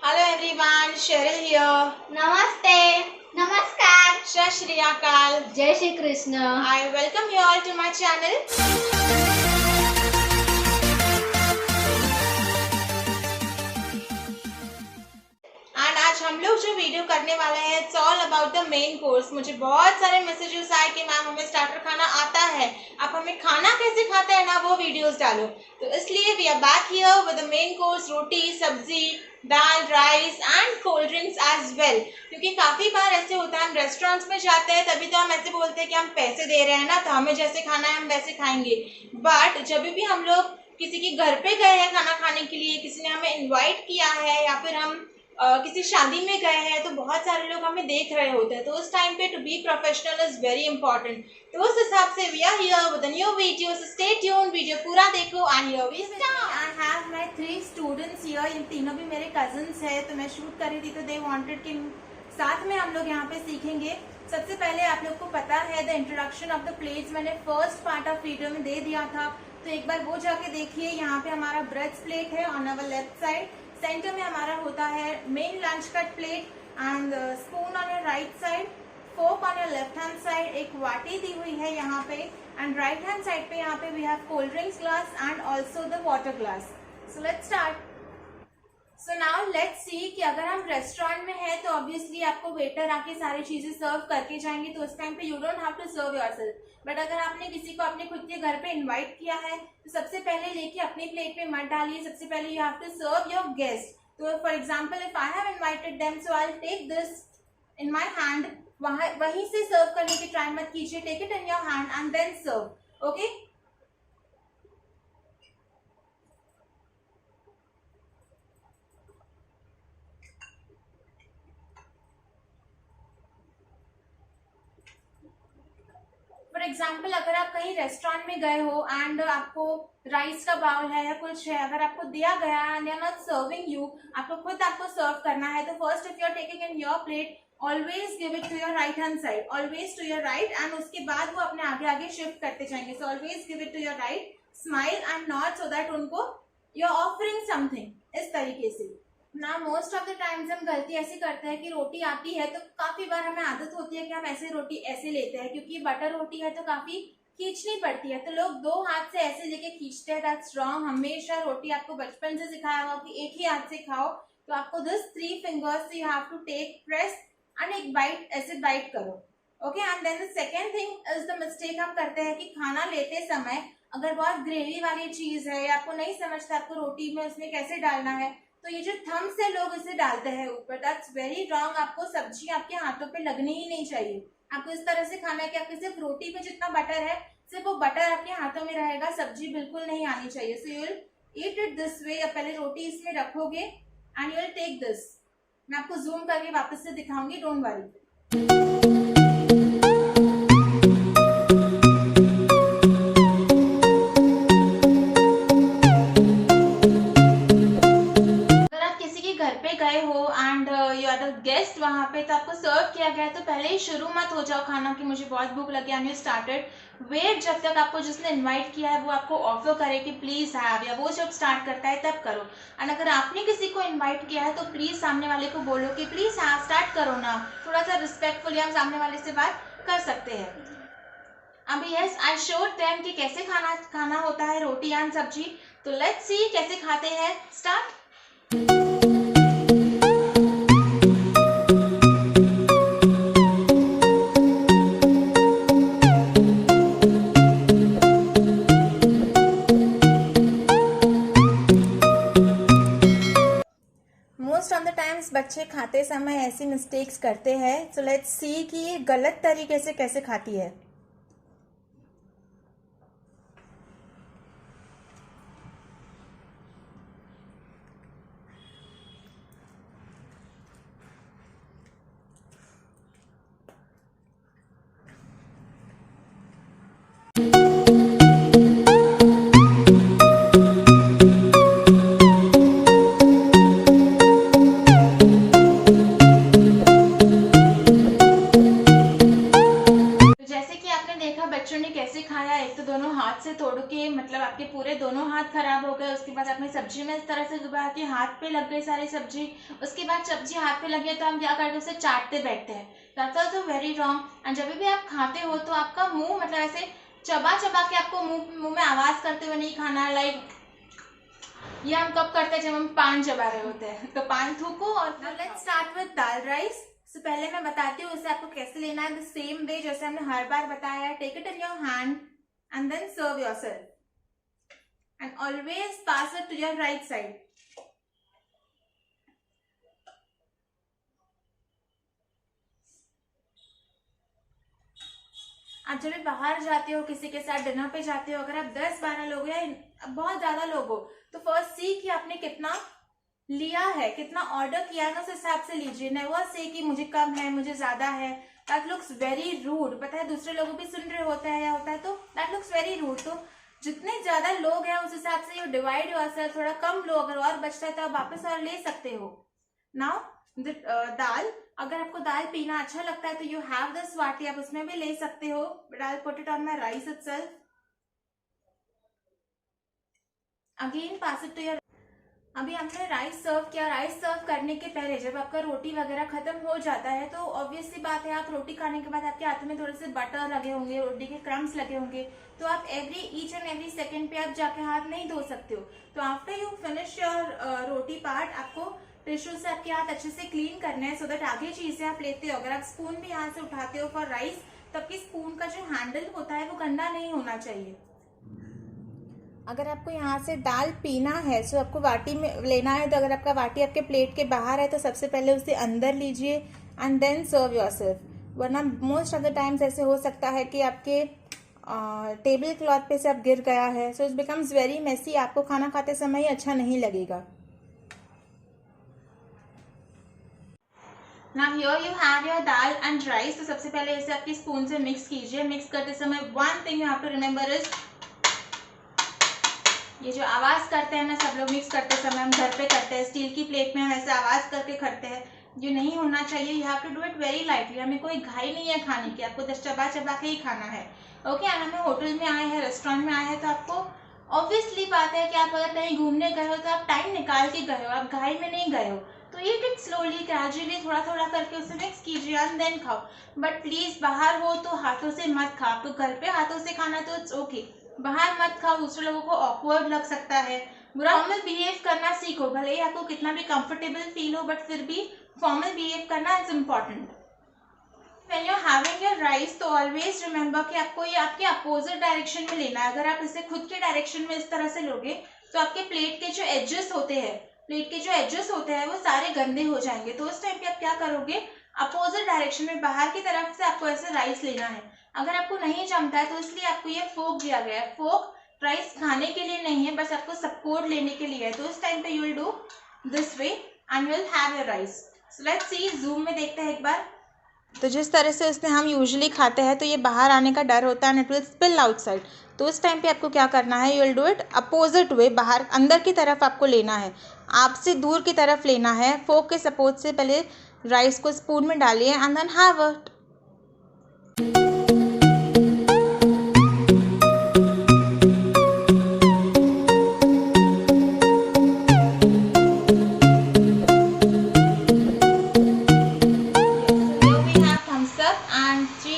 Hello everyone, Cheryl here. नमस्ते, नमस्कार, Shri Shri Akal. जय Shri Krishna. I welcome you all to my channel. And आज हम लोग जो वीडियो करने वाले हैं it's all about the main course. मुझे बहुत सारे मैसेजेस आए कि मैम हमें स्टार्टर खाना आता है, आप हमें खाना कैसे खाते हैं ना वो वीडियोस डालो। तो इसलिए we are back here with the main course, roti, sabzi, dal, rice and cold drinks as well. क्योंकि काफ़ी बार ऐसे होता है हम रेस्टोरेंट्स में जाते हैं तभी तो हम ऐसे बोलते हैं कि हम पैसे दे रहे हैं ना, तो हमें जैसे खाना है हम वैसे खाएंगे। बट जब भी हम लोग किसी के घर पे गए हैं खाना खाने के लिए, किसी ने हमें इन्वाइट किया है या फिर हम किसी शादी में गए हैं तो बहुत सारे लोग हमें देख रहे होते हैं, तो उस टाइम पे to be professional is very important. तो उस हिसाब से we are here with a new video, so stay tuned, video पूरा देखो। And here we start. I have my 3 students here, इन तीनों भी मेरे कजिन्स हैं, तो मैं शूट कर रही थी तो दे वांटेड कि साथ में हम लोग यहाँ पे सीखेंगे। सबसे पहले आप लोग को पता है the introduction of the plates मैंने फर्स्ट पार्ट ऑफ वीडियो में दे दिया था, तो एक बार वो जाके देखिए। यहाँ पे हमारा ब्रेड्स प्लेट है on our left side, centre में हमारा होता है main lunch cut plate and spoon on your right side, fork on your left hand side, एक वाटी दी हुई है यहाँ पे, एंड राइट हैंड साइड पे यहाँ पे we have cold drinks glass and also the water glass. So let's start. So now let's see कि अगर हम रेस्टोरेंट में हैं तो ऑब्वियसली आपको वेटर आके सारी चीजें सर्व करके जाएंगे, तो उस टाइम पे you don't have to serve yourself. But अगर आपने किसी को अपने खुद के घर पे इनवाइट किया है तो सबसे पहले लेके अपनी प्लेट पे मत डालिए, सबसे पहले you have to serve your guest. तो for example if I have invited them, so I will take this in my hand, वहीं से सर्व करने की ट्राई मत कीजिए, take it in your hand and then serve. Okay, for example अगर आप कहीं रेस्टोरेंट में गए हो एंड आपको राइस का बाउल है या कुछ है, अगर आपको दिया गया and they are not serving you, आपको खुद आपको सर्व करना है, तो first if you are taking in your plate always give it to your right hand side, always to your right, and उसके बाद वो अपने आगे आगे शिफ्ट करते जाएंगे। So always give it to your right, smile and nod, so that उनको you are offering something, इस तरीके से ना। मोस्ट ऑफ द टाइम्स हम गलती ऐसी करते हैं कि रोटी आती है तो काफी बार हमें आदत होती है कि हम ऐसे रोटी ऐसे लेते हैं, क्योंकि बटर रोटी है तो काफी खींचनी पड़ती है, तो लोग 2 हाथ से ऐसे लेके खींचते हैं। That's wrong. हमेशा रोटी आपको बचपन से सिखाया हुआ कि एक ही हाथ से खाओ, तो आपको this 3 fingers you have to take, press and एक बाइट, ऐसे बाइट करो। Okay, and then the second thing is the mistake हम करते हैं कि खाना लेते समय अगर बहुत ग्रेवी वाली चीज है या आपको नहीं समझता आपको रोटी में उसमें कैसे डालना है, तो ये जो थंब से लोग इसे डालते हैं ऊपर, दैट्स वेरी रॉन्ग। आपको सब्जी आपके हाथों पे लगनी ही नहीं चाहिए। आपको इस तरह से खाना है कि आपके सिर्फ रोटी पे जितना बटर है सिर्फ वो बटर आपके हाथों में रहेगा, सब्जी बिल्कुल नहीं आनी चाहिए। So you will eat it this way, या पहले रोटी इसमें रखोगे and you will take this. मैं आपको जूम करके वापस से दिखाऊंगी, डोंट वरी। गए हो and you are the guest वहाँ पे, तो आपको सर्व किया गया है तो पहले ही शुरू मत हो जाओ खाना कि मुझे बहुत भूख लगी एंड यू स्टार्टेड। वेट जब तक आपको जिसने इनवाइट किया है वो आपको ऑफर करे कि प्लीज हैव, या वो जब स्टार्ट करता है तब करो। एंड अगर आपने किसी को इन्वाइट किया है तो प्लीज सामने वाले को बोलो कि प्लीज हैव, स्टार्ट करो ना। थोड़ा सा रिस्पेक्टफुली हम सामने वाले से बात कर सकते हैं। अभी यस, आई शोड देम कि कैसे खाना होता है रोटी एंड सब्जी, तो लेट्स सी कैसे खाते हैं। Start. Most of the times बच्चे खाते समय ऐसी मिस्टेक्स करते हैं, सो लेट्स सी कि गलत तरीके से कैसे खाती है। उसके बाद अपनी सब्जी में इस तरह से डुबा के हाथ पे लग गई सारी सब्जी, उसके बाद सब्जी हाथ पे लगी तो हम क्या करते हैं, उसे चाटते बैठते हैं। That's also very wrong. And जब भी आप खाते हो तो आपका मुंह मतलब ऐसे चबा चबा के आपको मुंह में आवाज करते हुए नहीं खाना। लाइक ये हम कब करते हैं, जब हम पान चबा रहे होते हैं, तो पान थूको। और let's start with dal rice. तो पहले मैं बताती हूँ उसे आपको कैसे लेना है। द सेम वे जैसे हमने हर बार बताया है, take it in your hand and then serve yourself and always pass it to your right side. आप जब भी बाहर जाते हो, किसी के साथ डिनर पे जाते हो, अगर आप 10-12 लोग या बहुत ज्यादा लोग हो, तो फर्स्ट सी कि आपने कितना लिया है, कितना ऑर्डर किया है, उस हिसाब से लीजिए। नेवर से कि मुझे कम है, मुझे ज्यादा है। That looks very rude. पता है दूसरे लोग भी सुन रहे होते हैं या होता है, तो दैट लुक्स वेरी रूड। तो जितने ज्यादा लोग हैं उस हिसाब से यू डिवाइड योरसेल्फ। थोड़ा कम लो, अगर और बचता है तो आप वापस और ले सकते हो। नाउ दाल, अगर आपको दाल पीना अच्छा लगता है तो यू हैव दिस वाटी, आप उसमें भी ले सकते हो, but I put it on my rice itself. Again pass it to your. अभी हमने राइस सर्व किया। राइस सर्व करने के पहले जब आपका रोटी वगैरह खत्म हो जाता है तो ऑब्वियस सी बात है, आप रोटी खाने के बाद आपके हाथों में थोड़े से बटर लगे होंगे, रोटी के क्रम्स लगे होंगे, तो आप ईच एंड एवरी सेकेंड पे आप जाके हाथ नहीं धो सकते हो। तो after you finish your roti part, आपको टिश्यू से आपके हाथ अच्छे से क्लीन करना है, सो दैट आगे चीजें आप लेते हो। अगर आप स्पून भी हाथ से उठाते हो फॉर राइस, तो आपकी स्पून का जो हैंडल होता है वो गंदा नहीं होना चाहिए। अगर आपको यहाँ से दाल पीना है तो आपको वाटी में लेना है। तो अगर आपका वाटी आपके प्लेट के बाहर है तो सबसे पहले उसे अंदर लीजिए एंड देन सर्व योरसेल्फ। वरना मोस्ट ऑफ द टाइम्स ऐसे हो सकता है कि आपके टेबल क्लॉथ पे से आप गिर गया है, so it becomes very messy. आपको खाना खाते समय अच्छा नहीं लगेगा। Now here you have your dal and rice. तो सबसे पहले इसे आपकी स्पून से मिक्स कीजिए। मिक्स करते समय one thing you have to remember is, ये जो आवाज करते हैं ना सब लोग मिक्स करते समय, हम घर पे करते हैं, स्टील की प्लेट में हम ऐसे आवाज करके करते हैं, ये नहीं होना चाहिए। You have to do it very lightly. हमें कोई घाई नहीं है खाने की, आपको चबा चबा के ही खाना है। ओके, हमें होटल में आए हैं, रेस्टोरेंट में आए हैं, तो आपको ऑब्वियसली बात है कि आप अगर कहीं घूमने गए हो तो आप टाइम निकाल के गए हो, आप घाई में नहीं गए हो। तो ये टिक स्लोली ग्रेजुअली थोड़ा थोड़ा करके उसे मिक्स कीजिए एंड देन खाओ। बट प्लीज बाहर हो तो हाथों से मत खाओ। आपको घर पे हाथों से खाना तो इट्स ओके, बाहर मत खाओ, दूसरे लोगों को ऑकवर्ड लग सकता है। फॉर्मल बिहेव करना सीखो, भले ही आपको कितना भी कंफर्टेबल फील हो, बट फिर भी फॉर्मल बिहेव करना is important. When you are having your rice, तो ऑलवेज रिमेंबर कि आपको ये आपके अपोजिट डायरेक्शन में लेना है। अगर आप इसे खुद के डायरेक्शन में इस तरह से लोगे तो आपके प्लेट के जो एजेस होते हैं वो सारे गंदे हो जाएंगे। तो उस टाइम पे आप क्या करोगे, अपोजिट डायरेक्शन में बाहर की तरफ से आपको ऐसे राइस लेना है। अगर आपको नहीं जमता है तो इसलिए आपको ये फोक दिया गया है। फोक राइस खाने के लिए नहीं है, बस आपको सपोर्ट लेने के लिए है। तो इस टाइम पे you will do this way and you will have your rice. So let's see, zoom में देखते हैं एक बार। तो जिस तरह से इसमें हम यूजुअली खाते हैं तो ये बाहर आने का डर होता है, इट विल स्पिल आउटसाइड। तो उस टाइम पे आपको क्या करना है, you will do it opposite way. बाहर अंदर की तरफ आपको लेना है, आपसे दूर की तरफ लेना है। फोक के सपोर्ट से पहले राइस को स्पून में डालिए and then have it.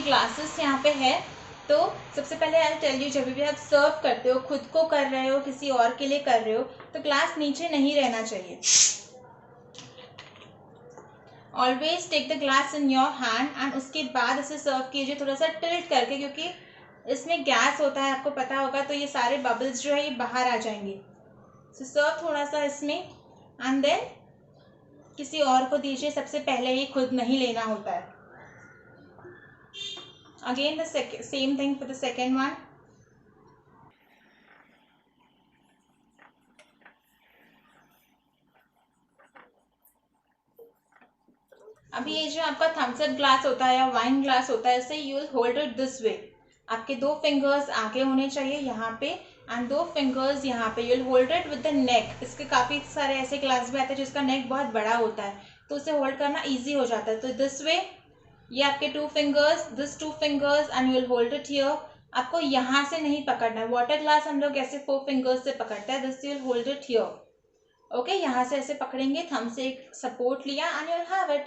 Glasses यहाँ पे है। तो सबसे पहले आई टेल यू, जब भी आप सर्व करते हो, खुद को कर रहे हो, किसी और के लिए कर रहे हो, तो ग्लास नीचे नहीं रहना चाहिए। Always take the glass in your hand and उसके बाद इसे सर्व कीजिए थोड़ा सा टिल्ट करके, क्योंकि इसमें गैस होता है, आपको पता होगा। तो ये सारे बबल्स जो है ये बाहर आ जाएंगे। सो सर्व थोड़ा सा इसमें एंड देन किसी और को दीजिए। सबसे पहले ये खुद नहीं लेना होता है। Again the same thing for the second one. अभी ये जो आपका थम्स अप ग्लास होता है या वाइन ग्लास होता है, इसे you will hold it this वे। आपके 2 फिंगर्स आगे होने चाहिए यहाँ पे एंड 2 फिंगर्स यहाँ पे। You will hold it with the neck. इसके काफ़ी सारे ऐसे ग्लास भी आते हैं जिसका नेक बहुत बड़ा होता है, तो उसे होल्ड करना ईजी हो जाता है। तो दिस वे, ये आपके 2 fingers, this 2 fingers and you will hold it here आपको यहाँ से नहीं पकड़ना है। वाटर ग्लास हम लोग ऐसे 4 फिंगर्स से पकड़ते हैं। This you will hold it here. Okay, यहाँ से ऐसे पकड़ेंगे, थंब से एक सपोर्ट लिया and you will have it.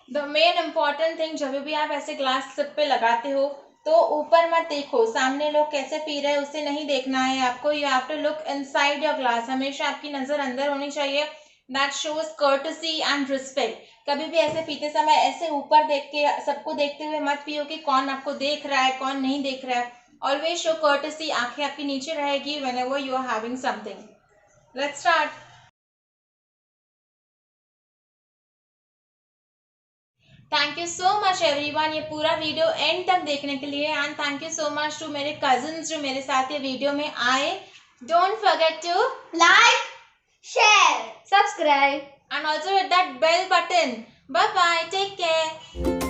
The main important thing, जब भी आप ऐसे ग्लास सिप पे लगाते हो तो ऊपर मत देखो, सामने लोग कैसे पी रहे हैं उसे नहीं देखना है आपको। You have to look inside your glass. हमेशा आपकी नजर अंदर होनी चाहिए। That shows courtesy and respect. कभी भी ऐसे पीते समय ऐसे ऊपर देख के, सबको देखते हुए मत पियो कि कौन आपको देख रहा है कौन नहीं देख रहा है। Always show courtesy. आंखें आपकी नीचे रहेगी whenever you are having something. Let's start. Thank you so much everyone, ये पूरा वीडियो एंड तक देखने के लिए। And thank you so much to मेरे कजिन्स जो मेरे साथ ये वीडियो में आए। Don't forget to like, share, subscribe and also hit that bell button. Bye bye, take care.